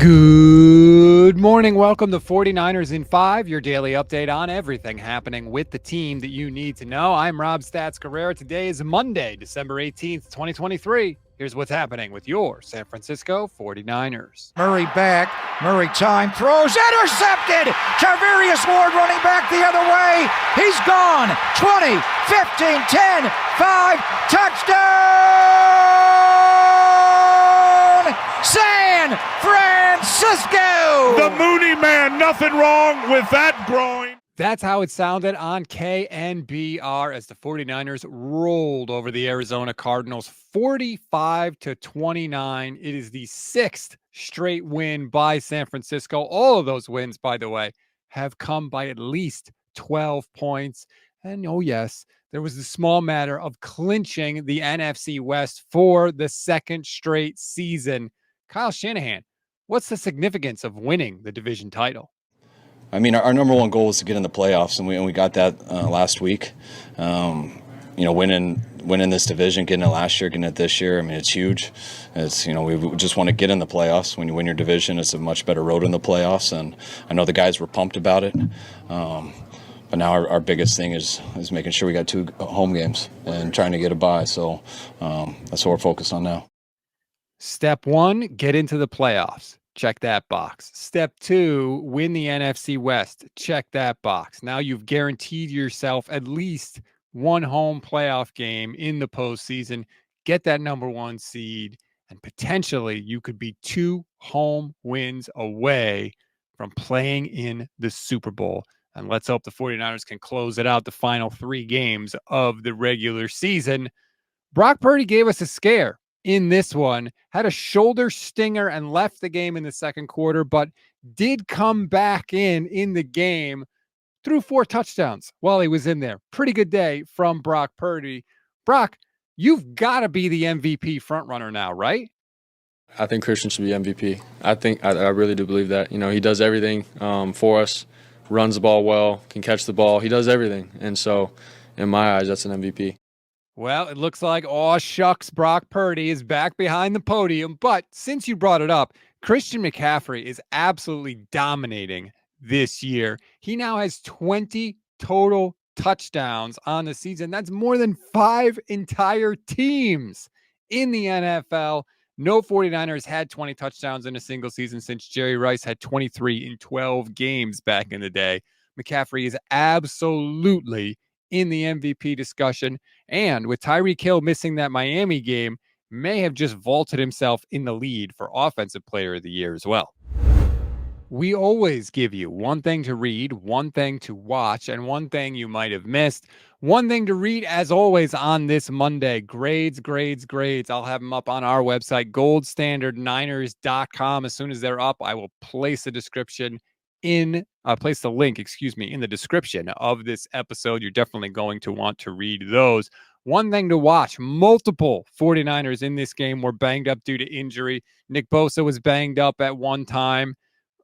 Good morning. Welcome to 49ers in 5, your daily update on everything happening with the team that you need to know. I'm Rob Stats Carrera. Today is Monday, December 18th, 2023. Here's what's happening with your San Francisco 49ers. Murray back. Murray time. Throws. Intercepted. Tarvarius Ward running back the other way. He's gone. 20, 15, 10, 5. Touchdown! San Francisco! The Mooney Man. Nothing wrong with that groin. That's how it sounded on KNBR as the 49ers rolled over the Arizona Cardinals 45-29. It is the sixth straight win by San Francisco. All of those wins, by the way, have come by at least 12 points. And oh, yes, there was the small matter of clinching the NFC West for the second straight season. Kyle Shanahan, what's the significance of winning the division title? I mean, our number one goal is to get in the playoffs, and we got that last week. Winning this division, getting it last year, getting it this year. I mean, it's huge. It's we just want to get in the playoffs. When you win your division, it's a much better road in the playoffs, and I know the guys were pumped about it. But now our biggest thing is making sure we got 2 home games and trying to get a bye. So that's what we're focused on now. Step 1, get into the playoffs. Check that box. Step 2, win the NFC West. Check that box. Now you've guaranteed yourself at least one home playoff game in the postseason. Get that number 1 seed, and potentially you could be 2 home wins away from playing in the Super Bowl. And let's hope the 49ers can close it out the final 3 games of the regular season. Brock Purdy gave us a scare in this one, had a shoulder stinger and left the game in the second quarter, but did come back in the game, threw 4 touchdowns while he was in there. Pretty good day from Brock Purdy. Brock, you've got to be the MVP frontrunner now, right? I think Christian should be MVP. I really do believe that. He does everything for us, runs the ball well, can catch the ball. He does everything. And so, in my eyes, that's an MVP. Well, it looks like, aw shucks, Brock Purdy is back behind the podium. But since you brought it up, Christian McCaffrey is absolutely dominating this year. He now has 20 total touchdowns on the season. That's more than 5 entire teams in the NFL. No 49ers had 20 touchdowns in a single season since Jerry Rice had 23 in 12 games back in the day. McCaffrey is absolutely in the MVP discussion, and with Tyreek Hill missing that Miami game, may have just vaulted himself in the lead for Offensive Player of the Year as well. We always give you one thing to read, one thing to watch, and one thing you might have missed. One thing to read, as always, on this Monday, grades. I'll have them up on our website, goldstandardniners.com. As soon as they're up, I will place the link, in the description of this episode. You're definitely going to want to read those. One thing to watch, multiple 49ers in this game were banged up due to injury. Nick Bosa was banged up at one time.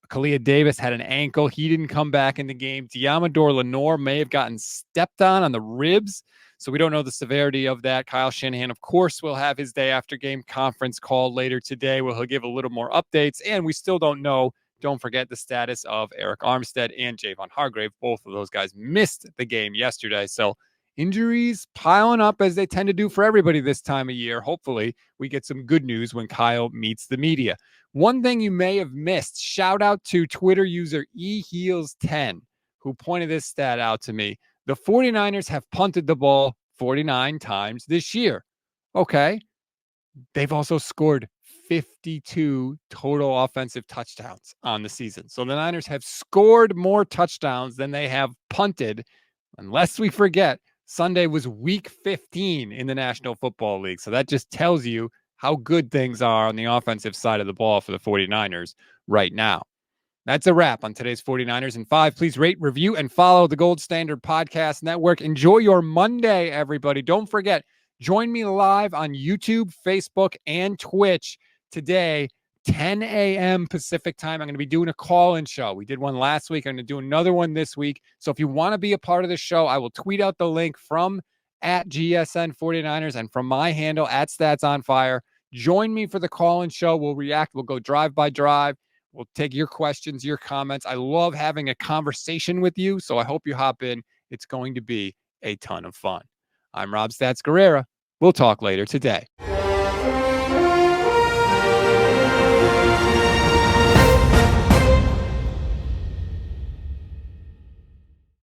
Kalia Davis had an ankle. He didn't come back in the game. Diamador Lenore may have gotten stepped on the ribs, so we don't know the severity of that. Kyle Shanahan, of course, will have his day after game conference call later today where he'll give a little more updates, and we still don't know. Don't forget the status of Eric Armstead and Javon Hargrave. Both of those guys missed the game yesterday. So injuries piling up as they tend to do for everybody this time of year. Hopefully we get some good news when Kyle meets the media. One thing you may have missed, shout out to Twitter user eheels10, who pointed this stat out to me. The 49ers have punted the ball 49 times this year. Okay. They've also scored 52 total offensive touchdowns on the season. So the Niners have scored more touchdowns than they have punted. Unless we forget, Sunday was week 15 in the National Football League. So that just tells you how good things are on the offensive side of the ball for the 49ers right now. That's a wrap on today's 49ers in 5. Please rate, review, and follow the Gold Standard Podcast Network. Enjoy your Monday, everybody. Don't forget, join me live on YouTube, Facebook, and Twitch today, 10 a.m. Pacific time. I'm going to be doing a call-in show. We did one last week. I'm going to do another one this week. So if you want to be a part of the show, I will tweet out the link from at GSN 49ers and from my handle at Stats on Fire. Join me for the call-in show. We'll react. We'll go drive by drive. We'll take your questions, your comments. I love having a conversation with you, so I hope you hop in. It's going to be a ton of fun. I'm Rob Stats Guerrera. We'll talk later today.